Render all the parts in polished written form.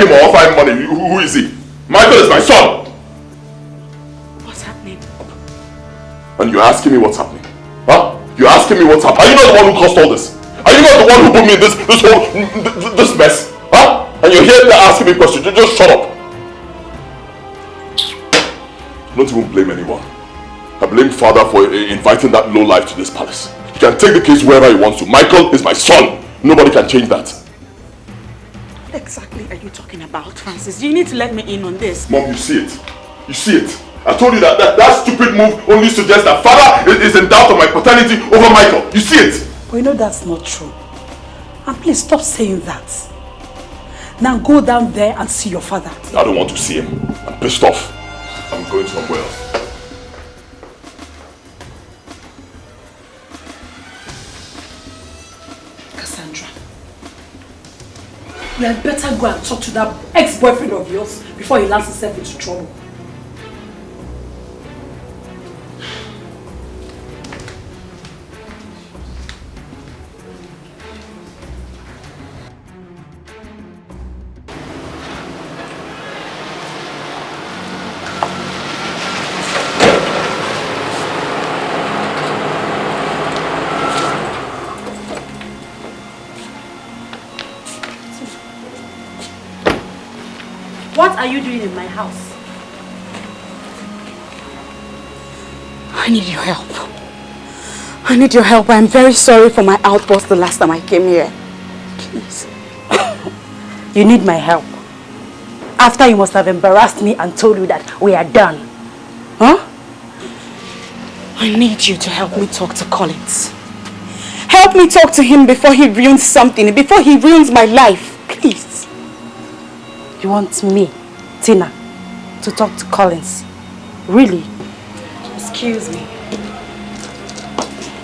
him or offer him money, who is he? Michael is my son! What's happening? And you're asking me what's happening? Huh? You're asking me what's happening? Are you not the one who caused all this? Are you not the one who put me in this mess? Huh? And you're here asking me questions. Just shut up. Don't even blame anyone. I blame father for inviting that lowlife to this palace. He can take the case wherever he wants to. Michael is my son. Nobody can change that. What exactly are you talking about, Francis? You need to let me in on this. Mom, you see it. You see it. I told you that stupid move only suggests that father is in doubt of my paternity over Michael. You see it. But you know that's not true. And please stop saying that. Now go down there and see your father. I don't want to see him. I'm pissed off. I'm going somewhere else. Cassandra, you had better go and talk to that ex-boyfriend of yours before he lands himself into trouble. What are you doing in my house? I need your help. I need your help. I'm very sorry for my outburst the last time I came here. Please. You need my help. After you must have embarrassed me and told you that we are done. Huh? I need you to help me talk to Collins. Help me talk to him before he ruins something, before he ruins my life. Please. You want me, Tina, to talk to Collins? Really? Excuse me.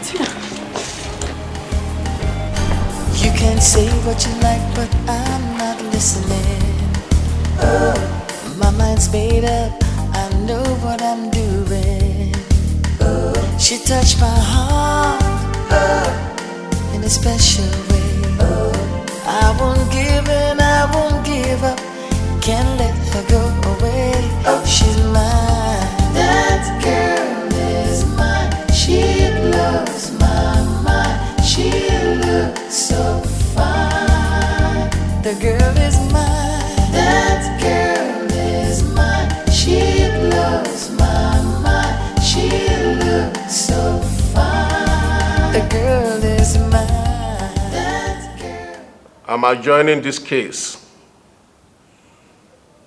Tina. You can say what you like, but I'm not listening. Oh, my mind's made up, I know what I'm doing. Oh, she touched my heart in a special way. Oh, I won't give in, I won't give up. Can't let her go away. She's mine. That girl is mine. She blows my mind. She looks so fine. The girl is mine. That girl is mine. She blows my mind. She looks so fine. The girl is mine. That girl. I'm adjourning this case.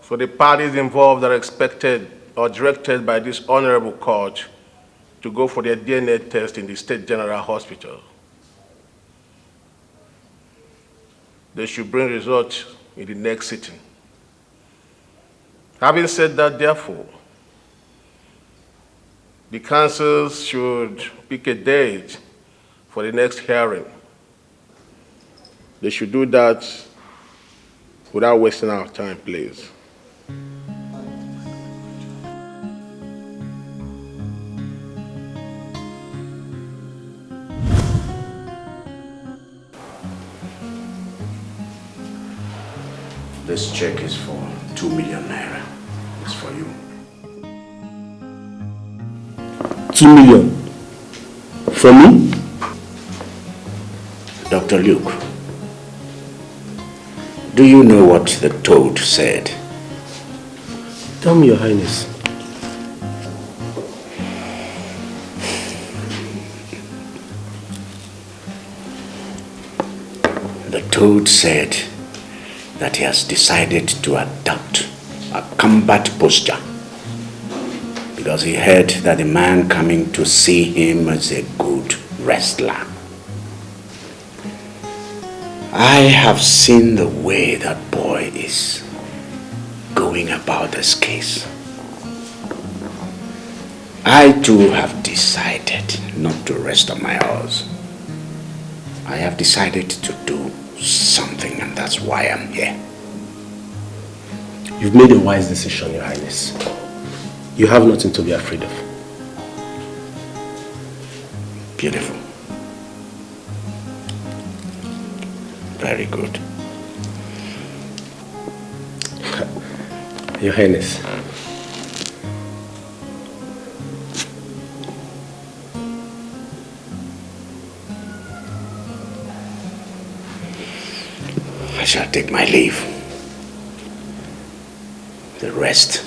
So the parties involved are expected or directed by this honorable court to go for their DNA test in the State General Hospital. They should bring results in the next sitting. Having said that, therefore, the councils should pick a date for the next hearing. They should do that without wasting our time, please. This check is for 2 million naira. It's for you. 2 million? From me? Dr. Luke, do you know what the toad said? Tell me, Your Highness. The toad said that he has decided to adopt a combat posture because he heard that the man coming to see him is a good wrestler. I have seen the way that boy is going about this case. I too have decided not to rest on my horse. I have decided to do something, and that's why I'm here. You've made a wise decision, Your Highness. You have nothing to be afraid of. Beautiful. Very good. Your Highness. I shall take my leave. The rest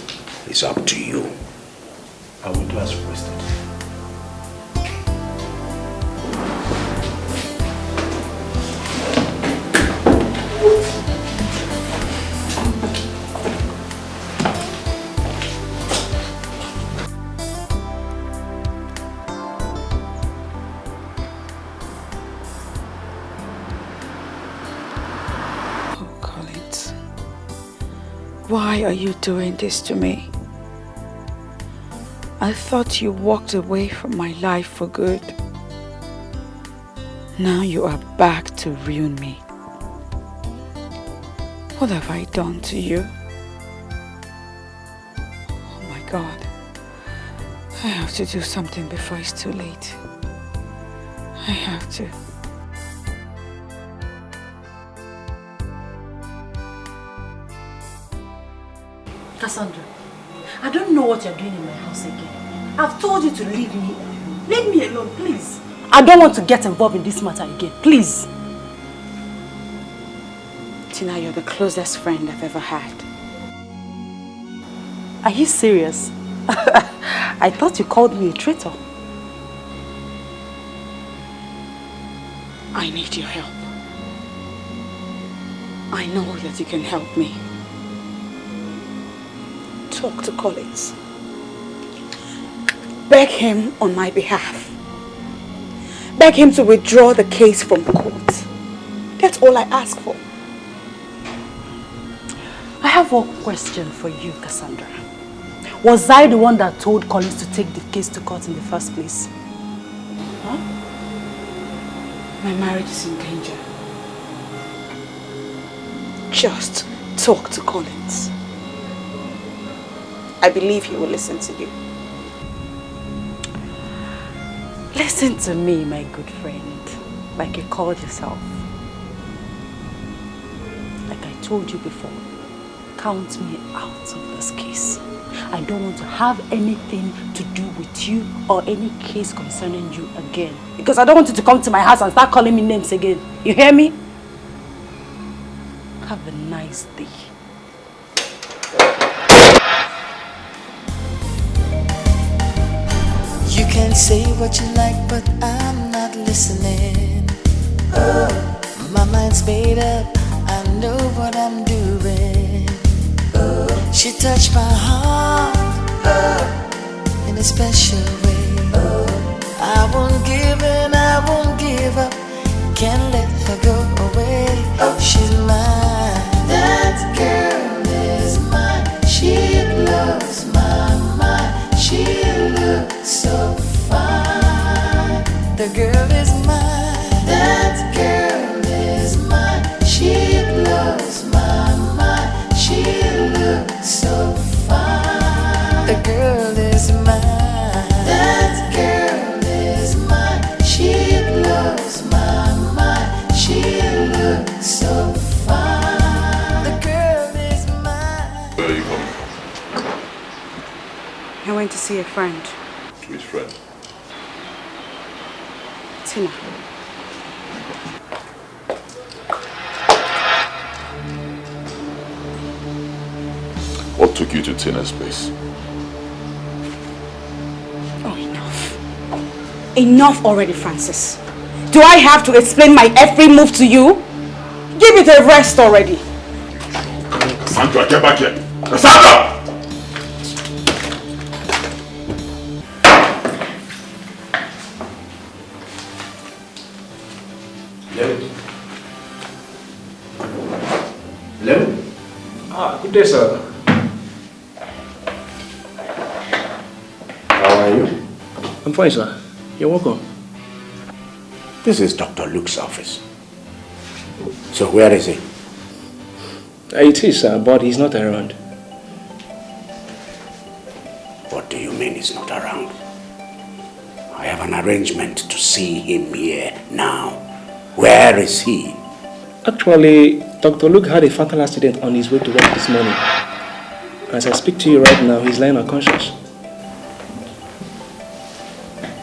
is up to you. I will do as requested. Why are you doing this to me? I thought you walked away from my life for good. Now you are back to ruin me. What have I done to you? Oh my God. I have to do something before it's too late. I have to. Cassandra, I don't know what you're doing in my house again. I've told you to leave me alone. Leave me alone, please. I don't want to get involved in this matter again, please. Tina, you're the closest friend I've ever had. Are you serious? I thought you called me a traitor. I need your help. I know that you can help me. Talk to Collins. Beg him on my behalf. Beg him to withdraw the case from court. That's all I ask for. I have one question for you, Cassandra. Was I the one that told Collins to take the case to court in the first place? Huh? My marriage is in danger. Just talk to Collins. I believe he will listen to you. Listen to me, my good friend, like you called yourself. Like I told you before, count me out of this case. I don't want to have anything to do with you or any case concerning you again. Because I don't want you to come to my house and start calling me names again. You hear me? Have a nice day. You can say what you like, but I'm not listening. Oh, my mind's made up, I know what I'm doing. Oh, she touched my heart, oh, in a special way. Oh, I won't give in, I won't give up, can't let her go away. Oh, she's mine, that girl is mine. She blows my mind, she looks so fine. The girl is mine, that girl is mine. She blows my mind, she looks so fine. The girl is mine, that girl is mine. She blows my mind, she looks so fine. The girl is mine. Where are you coming from? I went to see a friend. Which friend? Tina. What took you to Tina's place? Oh, enough. Enough already, Francis. Do I have to explain my every move to you? Give it a rest already. Cassandra, get back here! Cassandra! Hello? Good day, sir. How are you? I'm fine, sir. You're welcome. This is Dr. Luke's office. So where is he? It is, sir, but he's not around. What do you mean he's not around? I have an arrangement to see him here now. Where is he? Actually, Dr. Luke had a fatal accident on his way to work this morning. As I speak to you right now, he's lying unconscious.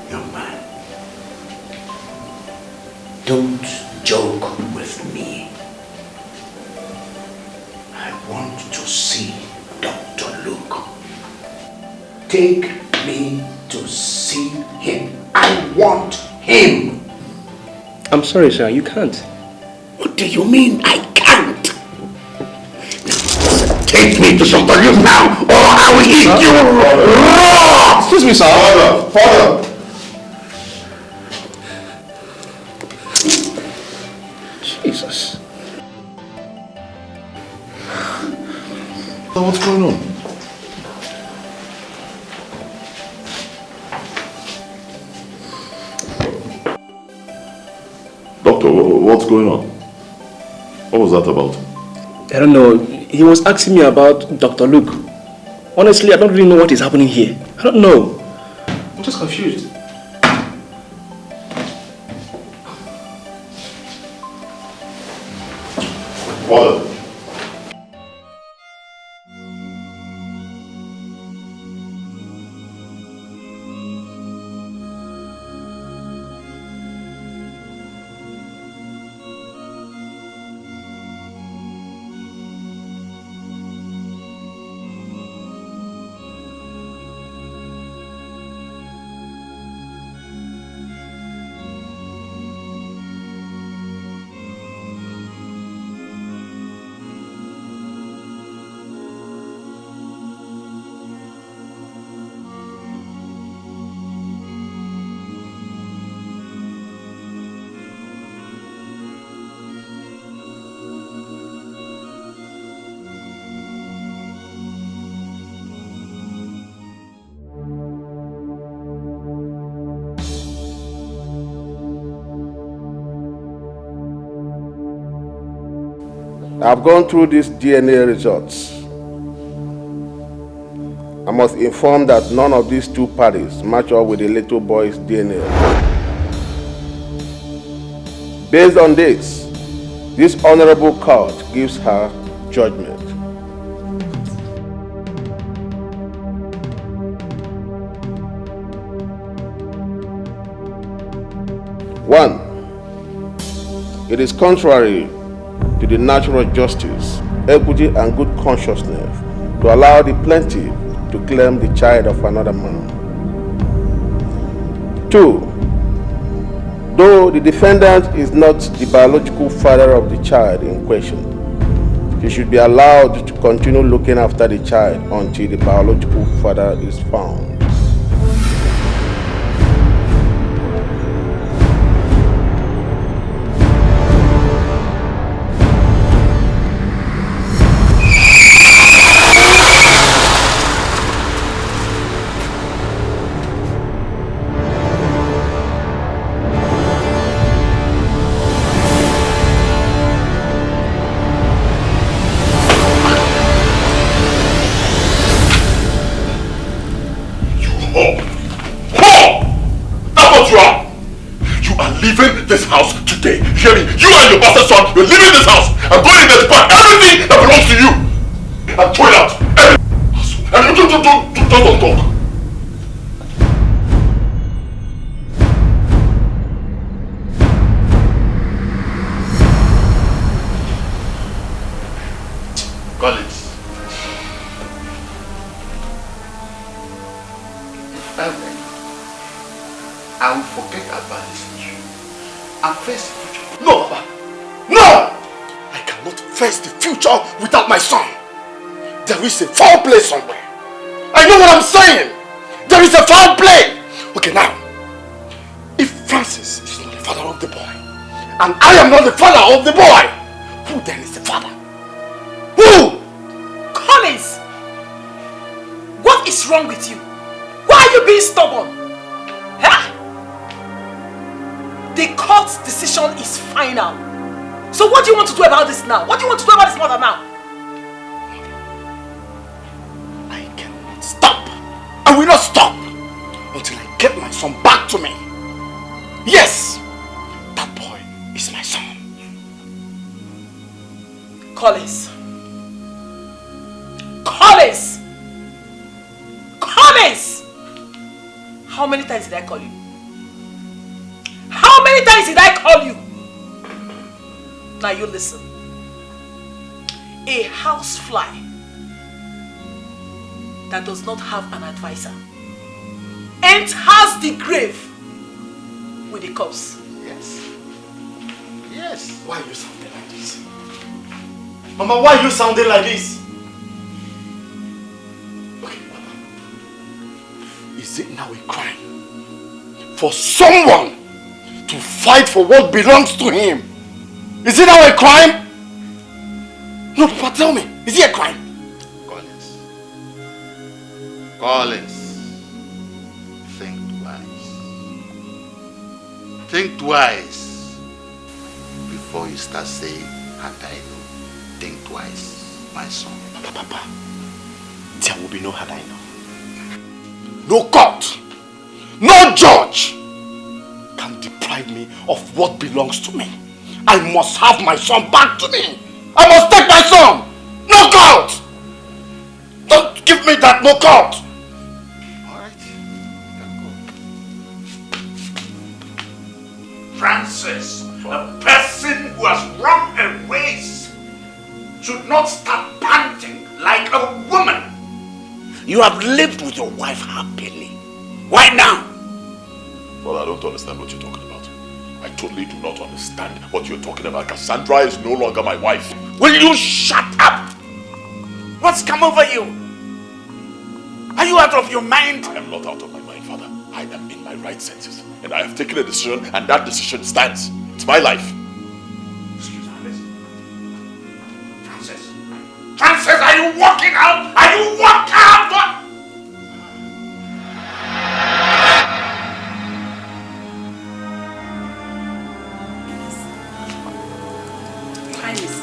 Young man, don't joke with me. I want to see Dr. Luke. Take me to see him. I want him. I'm sorry, sir, you can't. What do you mean I can't? Take me to Dr. Luke now, or I will eat you raw! Excuse me, sir. Father! Jesus. So what's going on? Doctor, what's going on? What was that about? I don't know. He was asking me about Dr. Luke. Honestly, I don't really know what is happening here. I don't know. I'm just confused. Father. I've gone through these DNA results. I must inform that none of these two parties match up with the little boy's DNA. Based on this honorable court gives her judgment. One, it is contrary to the natural justice, equity, and good consciousness to allow the plaintiff to claim the child of another man. Two, though the defendant is not the biological father of the child in question, he should be allowed to continue looking after the child until the biological father is found. This house today. Hear me? You and your bastard son, you're leaving this house. I'm going in there to pack everything that belongs to you and throw it out. And don't talk. Collins. I will forget about this issue and face the future. No, Papa. No! I cannot face the future without my son. There is a foul play somewhere. I know what I'm saying. There is a foul play. Okay, now, if Francis is not the father of the boy, and I am not the father of the boy, who then is the father? Who? Collins! What is wrong with you? Why are you being stubborn? Huh? The court's decision is final. So what do you want to do about this now? What do you want to do about this mother now? I cannot stop. I will not stop until I get my son back to me. Yes, that boy is my son. Collins. Collins! How many times did I call you? How many times did I call you? Now you listen. A housefly that does not have an advisor enters the grave with a corpse. Yes. Yes. Why are you sounding like this? Mama, why are you sounding like this? Okay, Mama. Is it now a crime for someone to fight for what belongs to him? Is it now a crime? No, Papa, tell me. Is it a crime? Collins. Collins. Think twice. Think twice before you start saying, had I known. Think twice, my son. Papa, there will be no had I known. No court, no judge can deprive me of what belongs to me. I must have my son back to me. I must take my son. No court. Don't give me that no court. All right, you can go. Francis, a person who has run a race should not start panting like a woman. You have lived with your wife happily. Why now? Well, I don't understand what you're talking about. I totally do not understand what you're talking about. Cassandra is no longer my wife. Will you shut up? What's come over you? Are you out of your mind? I am not out of my mind, Father. I am in my right senses. And I have taken a decision, and that decision stands. It's my life. Excuse me, listen. Francis. Francis, are you walking out? Are you walking out? What? Highness,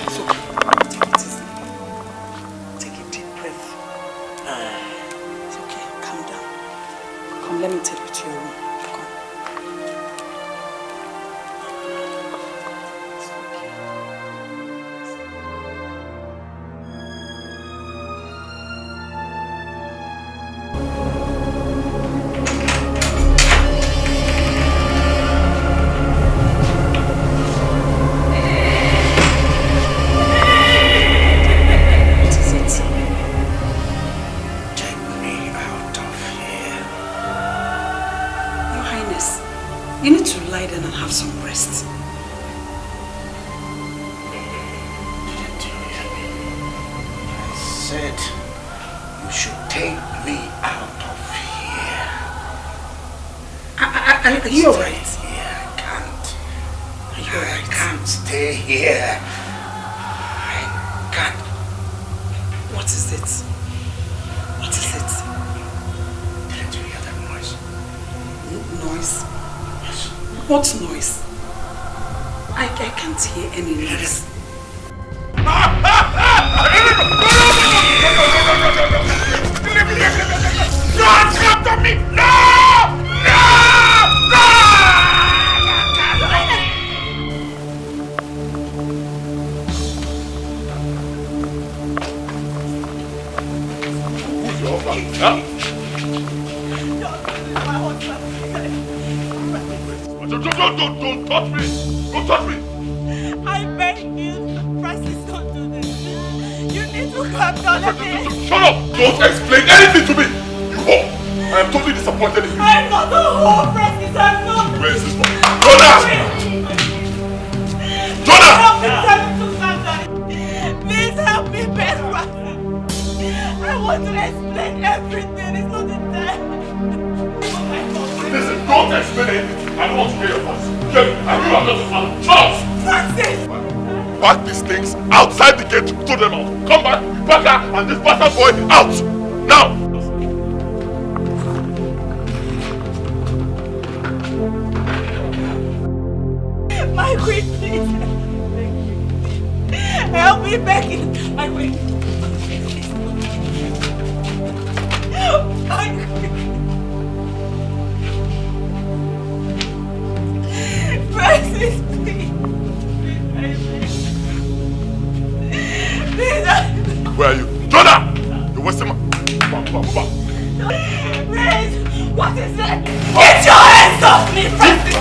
it's okay. Take it easy. Take a deep breath. It's okay. Calm down. Come, let me take you to your room. Come. You need to lie down and have some rest. Didn't you hear me? I said you should take me out of here. Are you alright? Yeah, I can't. Are you alright? I can't stay here. I can't. What is it? What is it? Didn't you hear that noise? Noise? Yes. What noise? I can't hear any noise. Don't come to me! No! No! No! Who's your husband? Huh? Don't touch me! Don't touch me! I beg you, Francis, don't do this. You need to come down a bit. Shut up! Don't explain anything to me! You whore! I am totally disappointed in you. I'm not a whore, Francis. I'm not. Where is this boy? Jonah! Jonah! Help me, tell him to come down. Please help me, best Francis. I want to explain everything. It's not the time. Listen, don't explain anything. I don't want to hear your voice. Jerry, I know I'm not a father. Shut up! Francis! Pack these things outside the gate. Throw them out. Come back, pack her and this bastard boy out! Now! My queen, please. Help me, Becky. My queen. My queen. Francis, please. Please. Where are you? Jonah! You're wasting my... Move back. Please. What is it? Get your hands off me, Francis!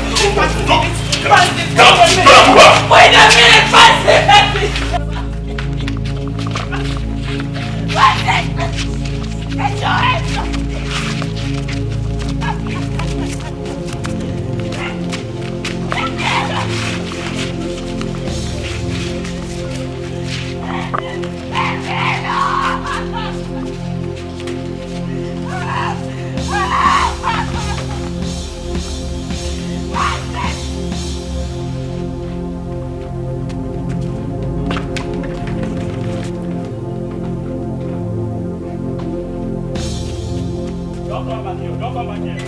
Francis, wait a minute, Francis! Francis! Get your hands off me! Don't come back here. Don't come back here.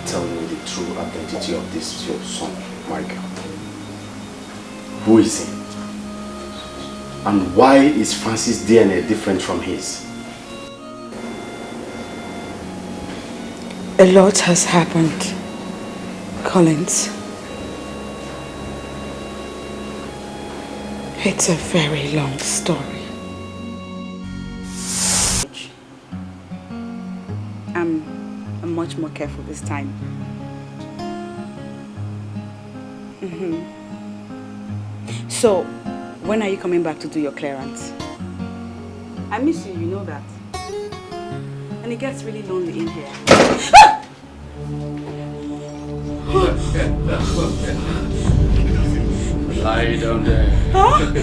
Tell me the true identity of this your son, Michael. Who is he? And why is Francis' DNA different from his? A lot has happened, Collins. It's a very long story. I'm much more careful this time. So, when are you coming back to do your clearance? I miss you, you know that. And it gets really lonely in here. Lie down there. Huh?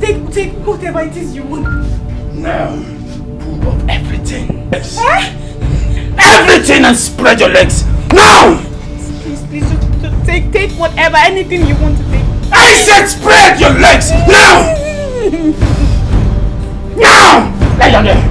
Take whatever it is you want. Now, pull up everything. Everything and spread your legs. Now! Please, just take whatever, anything you want to take. I said spread your legs. Now! Now! Lie down there.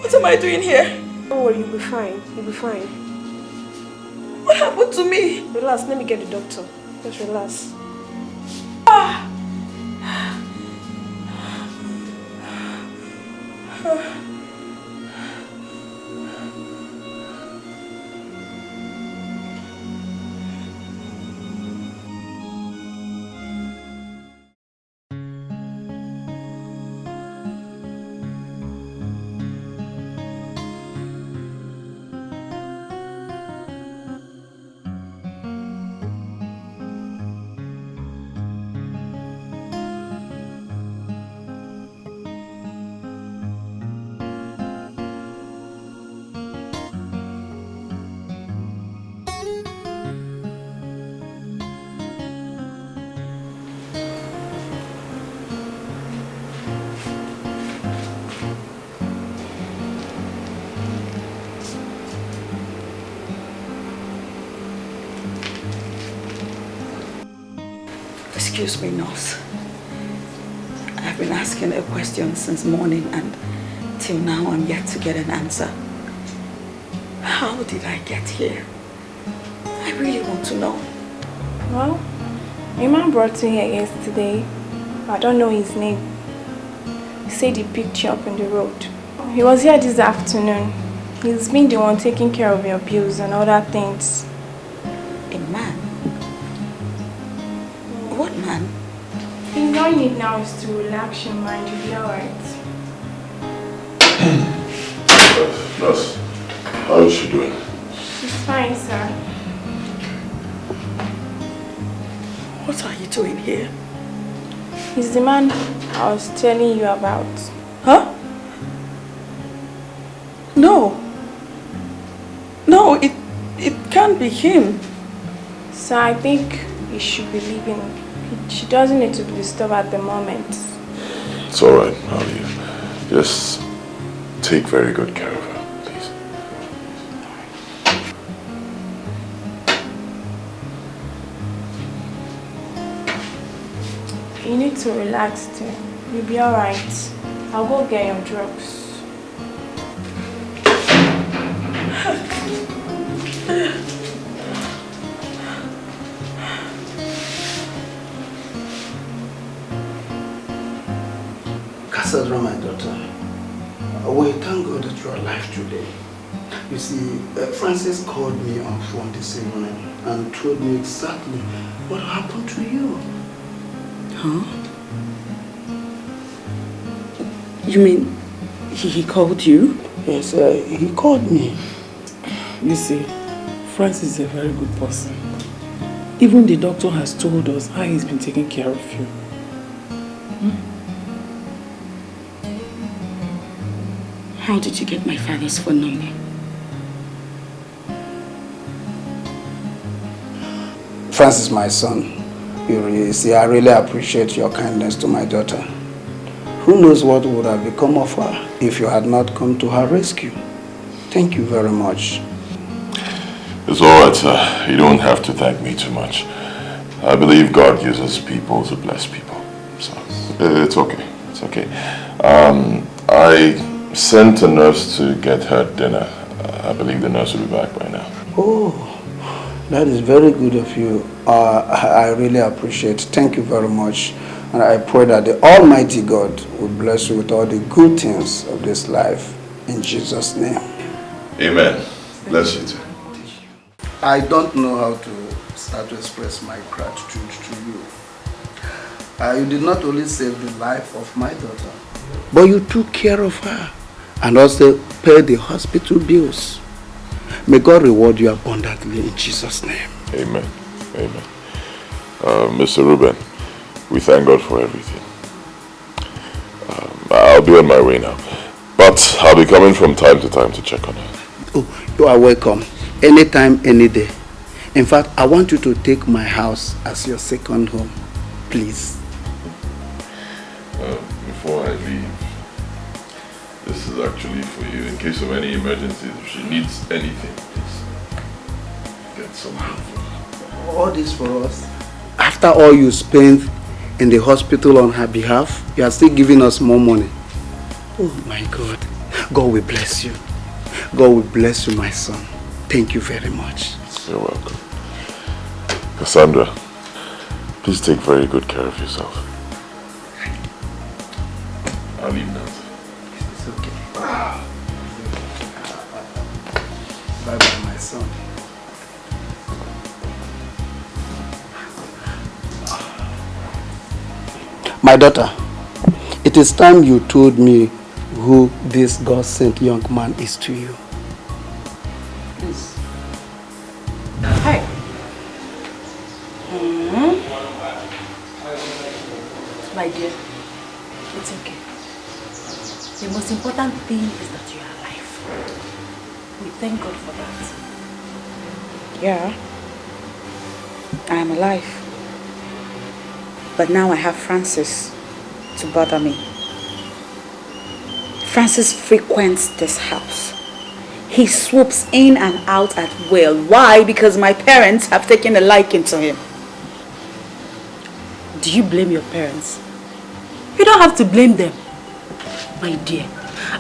What am I doing here? Don't worry, you'll be fine. You'll be fine. What happened to me? Relax, let me get the doctor. Just relax. Excuse me, nurse. I've been asking a question since morning and till now I'm yet to get an answer. How did I get here? I really want to know. Well, a man brought you here yesterday. I don't know his name. He said he picked you up on the road. He was here this afternoon. He's been the one taking care of your bills and other things. A man? What man? All you need now is to relax your mind. You'll be alright. Nurse, how is she doing? She's fine, sir. What are you doing here? He's the man I was telling you about. Huh? No. No, it can't be him. So I think you should be leaving. She doesn't need to be disturbed at the moment. It's alright, I'll leave. Just take very good care of her, please. You need to relax too. You'll be alright. I'll go get your drugs. Cassandra, my daughter, we thank God that you are alive today. You see, Francis called me on phone this evening and told me exactly what happened to you. Huh? You mean he called you? Yes, he called me. You see, Francis is a very good person. Even the doctor has told us how he's been taking care of you. How did you get my father's phone number? Francis, my son, you see, I really appreciate your kindness to my daughter. Who knows what would have become of her if you had not come to her rescue. Thank you very much. It's alright, sir. You don't have to thank me too much. I believe God uses people to bless people. So, it's okay. It's okay. I sent a nurse to get her dinner. I believe the nurse will be back by now. Oh, that is very good of you. I really appreciate it. Thank you very much. And I pray that the Almighty God will bless you with all the good things of this life. In Jesus' name. Amen. Bless you too. I don't know how to start to express my gratitude to you. You did not only save the life of my daughter, but you took care of her and also paid the hospital bills. May God reward you abundantly in Jesus' name. Amen. Amen. Mr. Ruben, we thank God for everything. I'll be on my way now. But I'll be coming from time to time to check on her. Oh, you are welcome. Anytime, any day. In fact, I want you to take my house as your second home. Please. Before I leave, this is actually for you in case of any emergencies. If she needs anything, please get some help. All this for us. After all you spent in the hospital on her behalf, you are still giving us more money. Oh my God. God will bless you. God will bless you, my son. Thank you very much. You're welcome. Cassandra, please take very good care of yourself. I'll leave now. It's okay. Bye-bye, my son. My daughter, it is time you told me who this God-sent young man is to you. Please. Hi. My dear, it's okay. The most important thing is that you are alive. We thank God for that. Yeah, I am alive. But now I have Francis to bother me. Francis frequents this house. He swoops in and out at will. Why? Because my parents have taken a liking to him. Do you blame your parents? You don't have to blame them. My dear,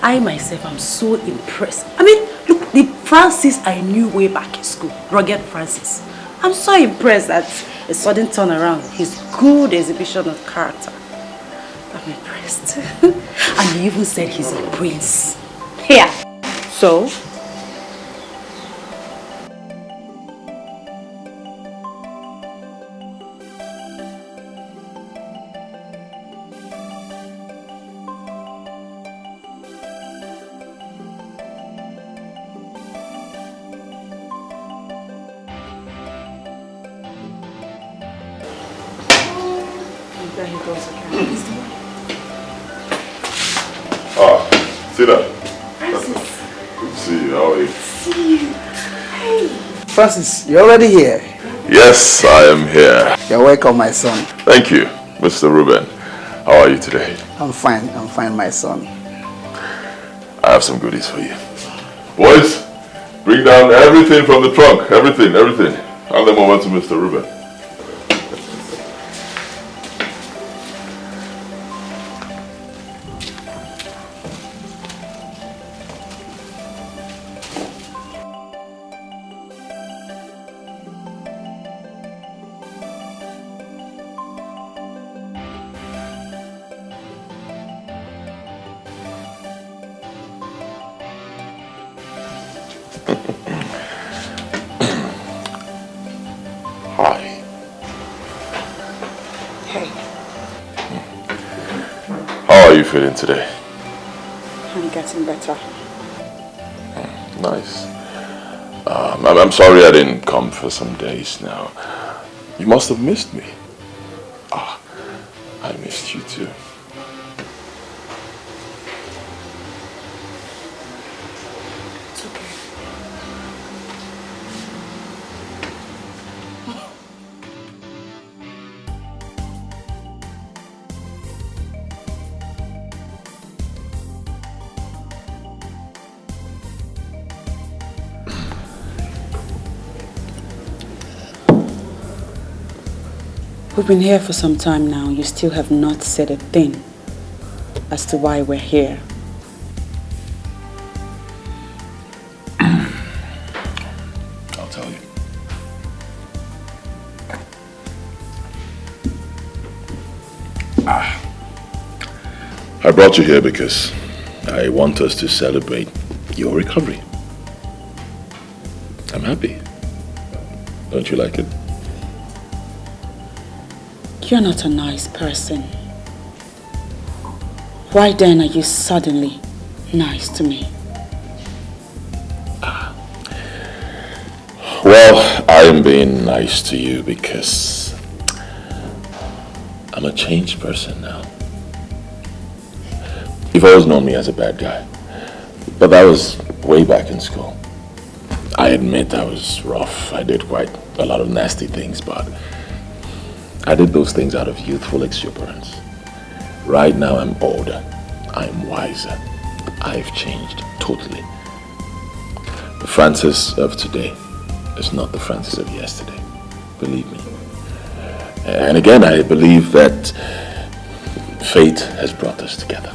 I myself am so impressed. I mean, look, the Francis I knew way back in school. Rugged Francis. I'm so impressed at a sudden turnaround. His good exhibition of character. I'm impressed. And he even said he's a prince. Yeah. So? There he goes again. Sit down. Francis. Good to see you. How are you? See you. Hey. Francis, you're already here. Yes, I am here. You're welcome, my son. Thank you, Mr. Ruben. How are you today? I'm fine, my son. I have some goodies for you. Boys, bring down everything from the trunk. Everything. Hand them over to Mr. Ruben. How are you feeling today? I'm getting better. Nice. I'm sorry I didn't come for some days now. You must have missed me. I missed you too. It's okay. We've been here for some time now. You still have not said a thing as to why we're here. I'll tell you. I brought you here because I want us to celebrate your recovery. I'm happy. Don't you like it? You're not a nice person. Why then are you suddenly nice to me? Well, I am being nice to you because I'm a changed person now. You've always known me as a bad guy, but that was way back in school. I admit I was rough. I did quite a lot of nasty things, but I did those things out of youthful exuberance. Right now I'm older. I'm wiser. I've changed totally. The Francis of today is not the Francis of yesterday. Believe me. And again, I believe that fate has brought us together.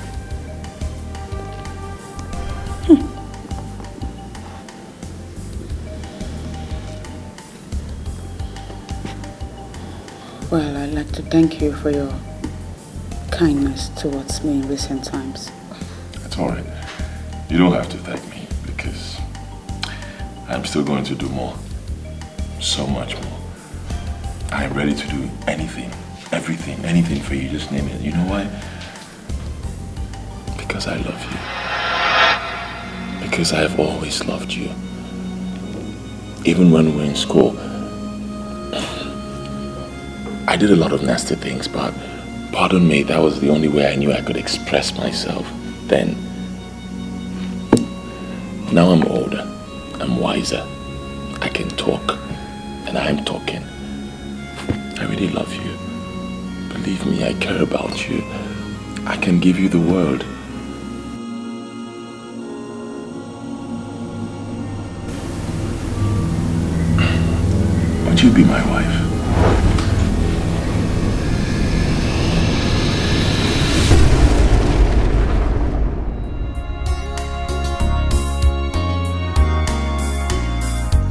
Well, I'd like to thank you for your kindness towards me in recent times. That's all right. You don't have to thank me because I'm still going to do more. So much more. I'm ready to do anything, everything, anything for you. Just name it. You know why? Because I love you. Because I have always loved you. Even when we were in school, I did a lot of nasty things, but pardon me, that was the only way I knew I could express myself then. Now I'm older, I'm wiser, I can talk, and I'm talking. I really love you. Believe me, I care about you. I can give you the world. Won't you be my wife?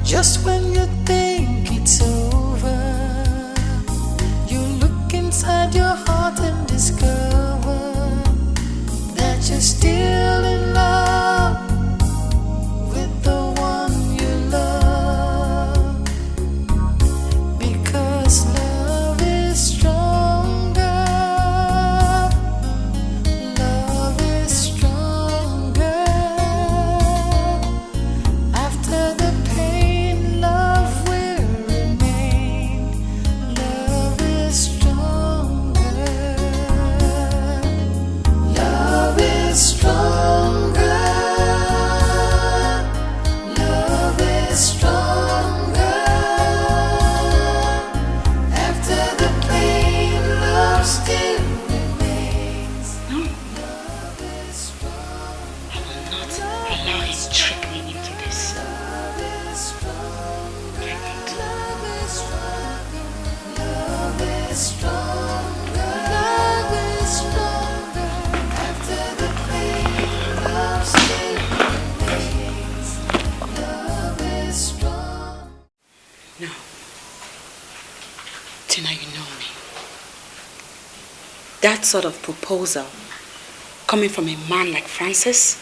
Just when you think it's over, you look inside your heart and discover that you're still in love with the one you love. Because love is stronger. Love is stronger. After the pain, love will remain. Love is stronger. Love is stronger. Love is stronger. After the pain, love still remains. Love is stronger. I will not allow him to trick me into this. Love is stronger. Love is stronger. Love is stronger. Love is stronger. After the pain, love still remains. Love is strong. No. Tina, you know me. That sort of proposal, coming from a man like Francis,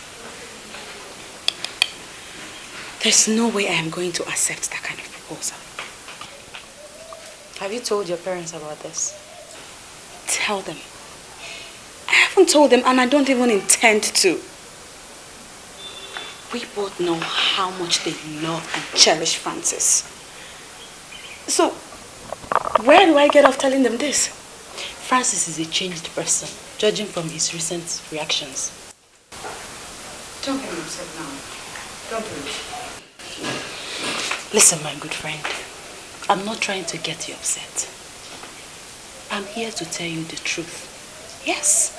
there's no way I am going to accept that kind of proposal. Have you told your parents about this? Tell them. I haven't told them, and I don't even intend to. We both know how much they love and cherish Francis. So, where do I get off telling them this? Francis is a changed person, judging from his recent reactions. Don't get upset now. Don't do it. Listen, my good friend. I'm not trying to get you upset. I'm here to tell you the truth. Yes.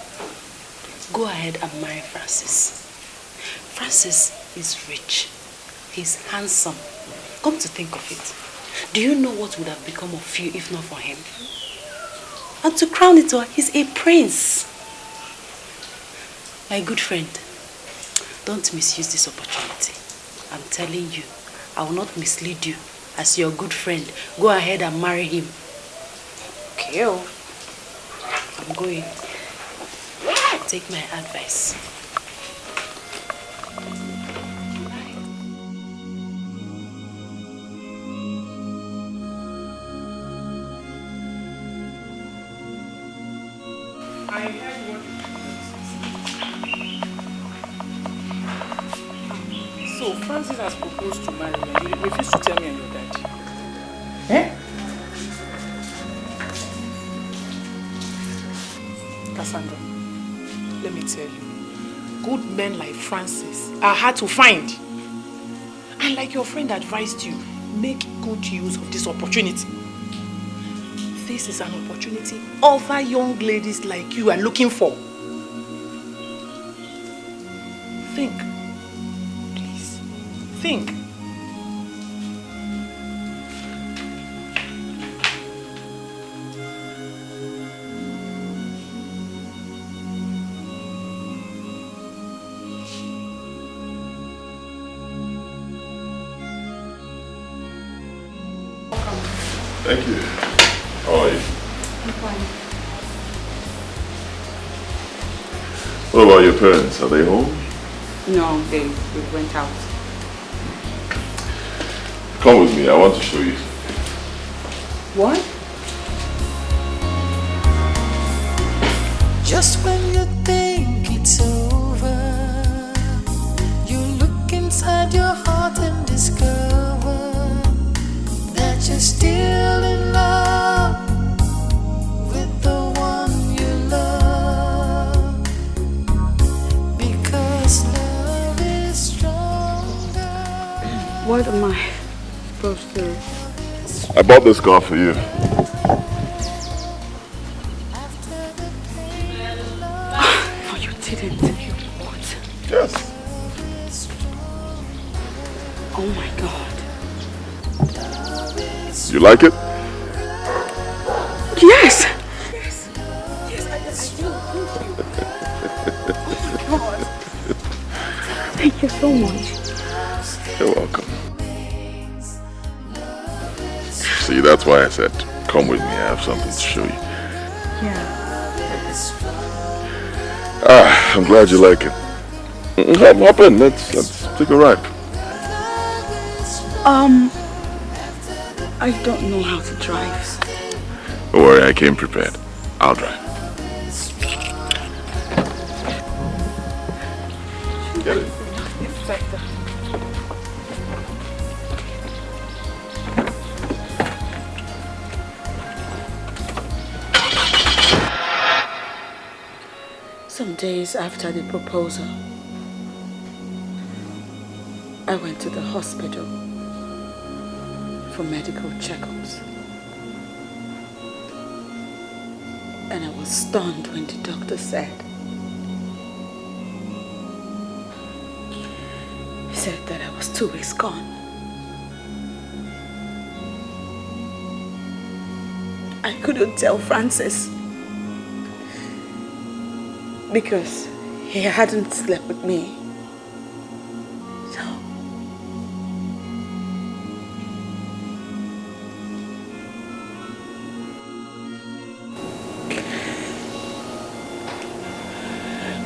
Go ahead and marry Francis. Francis is rich. He's handsome. Come to think of it. Do you know what would have become of you if not for him? And to crown it all, he's a prince. My good friend, don't misuse this opportunity. I'm telling you, I will not mislead you. As your good friend, go ahead and marry him. Okay, I'm going. Take my advice. I heard what you So Francis has proposed to marry you. You refuse to tell me and your dad. Eh? Cassandra, let me tell you, good men like Francis are hard to find. And like your friend advised you, make good use of this opportunity. This is an opportunity other young ladies like you are looking for. Think. Please. Think. Thank you. How are you? I'm fine. What about your parents? Are they home? No, they went out. Come with me. I want to show you. What? Just when you think it's over, you look inside your heart and discover that you're still in love with the one you love. Because love is stronger. What am I supposed to? I bought this car for you. No, you didn't. You what? Yes. Oh my God. You like it? Yes. Yes, I do. Thank you. Thank you so much. You're welcome. See, that's why I said, come with me, I have something to show you. Yeah. I'm glad you like it. Hop in, let's take a ride. I don't know how to drive. Don't worry, I came prepared. I'll drive. Get it? Some days after the proposal, I went to the hospital for medical checkups. And I was stunned when the doctor said, he said that I was 2 weeks gone. I couldn't tell Francis because he hadn't slept with me. So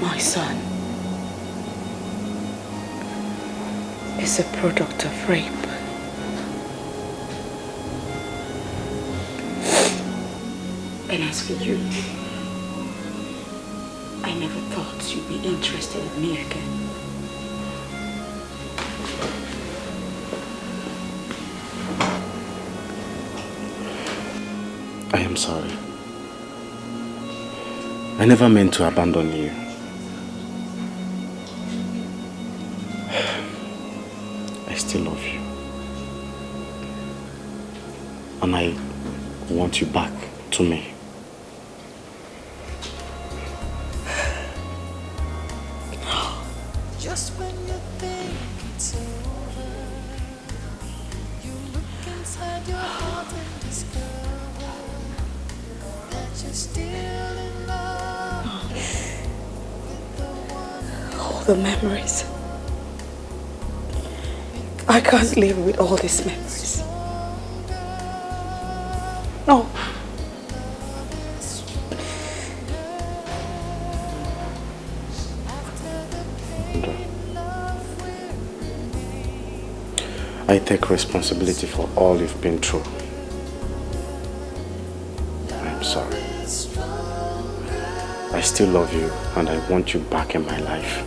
my son is a product of rape. And as for you, I never thought you'd be interested in me again. I am sorry. I never meant to abandon you. I still love you. And I want you back to me. Just when you think it's over, you look inside your heart and discover that you're still in love with the one. All the memories. I can't live with all these memories. No. I take responsibility for all you've been through. I'm sorry. I still love you and I want you back in my life.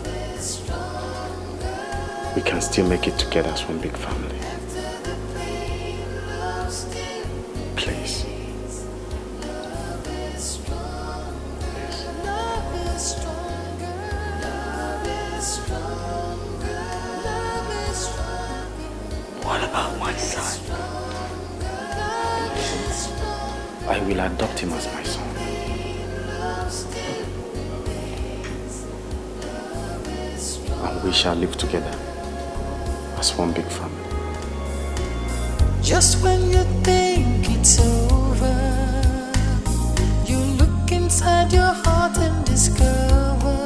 We can still make it together as one big family. Please. What about my son? I will adopt him as my son. And we shall live together as one big family. Just when you think it's over, you look inside your heart and discover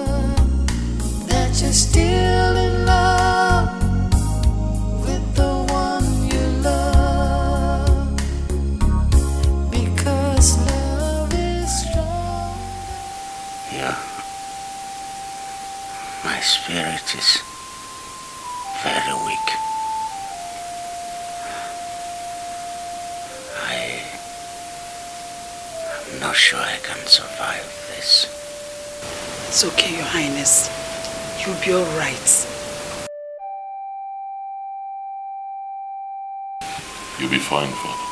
that you're still in love with the one you love. Because love is strong. Yeah. My spirit is very weak. I'm not sure I can survive this. It's okay, Your Highness. You'll be all right. You'll be fine, Father.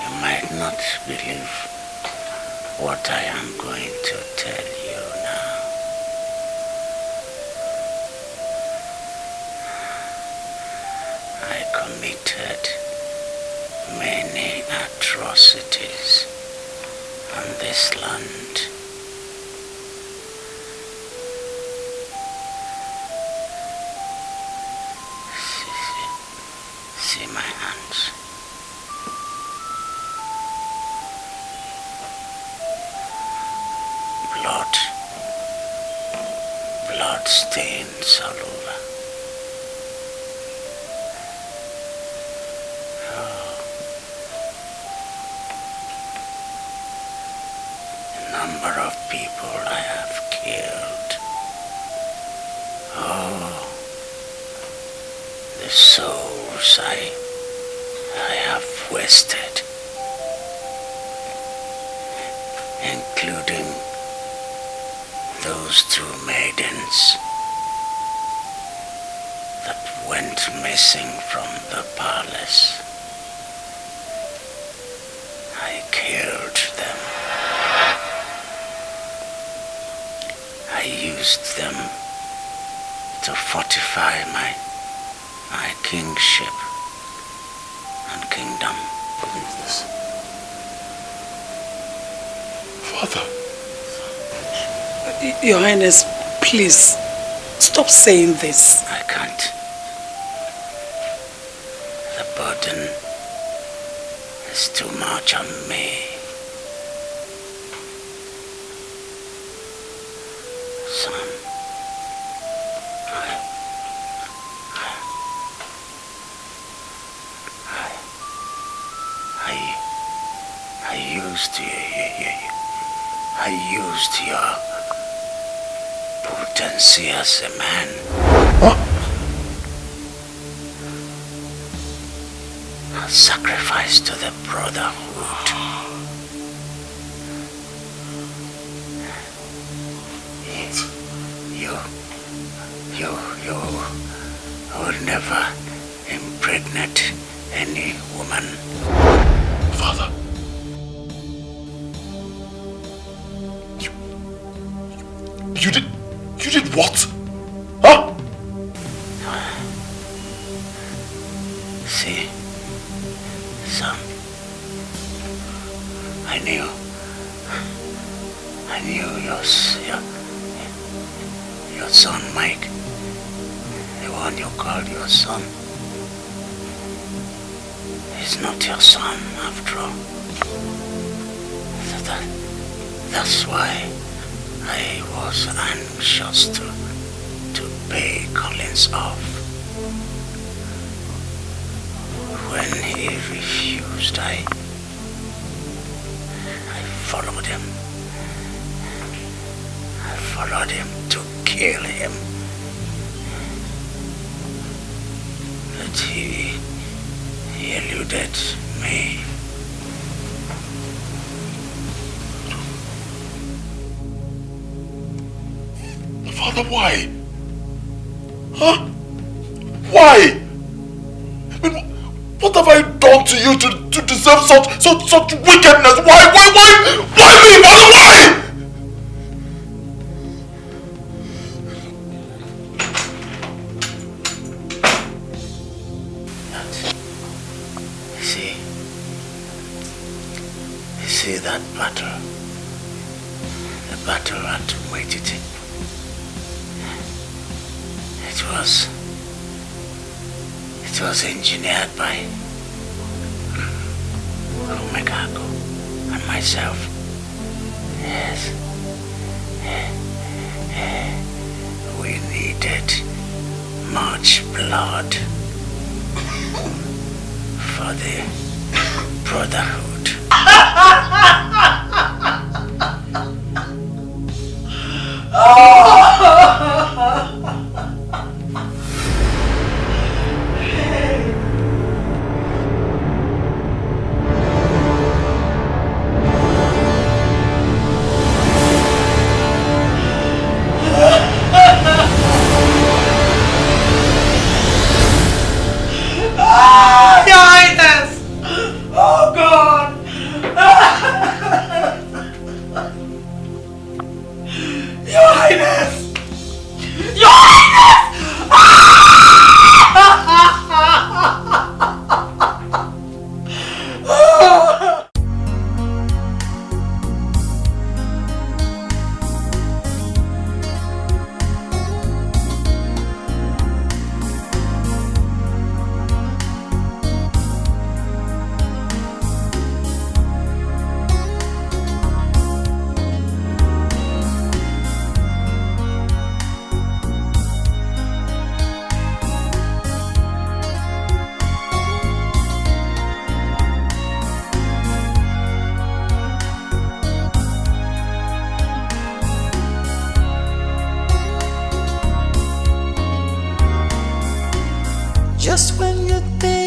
You might not believe what I am going to tell you now. I committed many atrocities on this land. See my hands. Blood stains all over. people I have killed. Oh, the souls I have wasted, including those two maidens that went missing from the palace. I killed them. I used them to fortify my kingship and kingdom. Believe this. Father. Your Highness, please, stop saying this. I can't. The burden is too much on me. Son, I used your potency as a man. Huh? A sacrifice to the brotherhood. You will never impregnate any woman. Father. You did what? Huh? See, son, I knew your son, Mike, the one you called your son, is not your son after all. That's why I was anxious to pay Collins off. When he refused, I followed him. I followed him to kill him. But he eluded me. Father, why? Huh? Why? I mean, what have I done to you to deserve such wickedness? Why me, Father? Why? You see that battle? The battle at Waititi. It was engineered by Omegako and myself. Yes. We needed much blood for the brotherhood. Your Highness! Oh God! Your Highness! Just when you think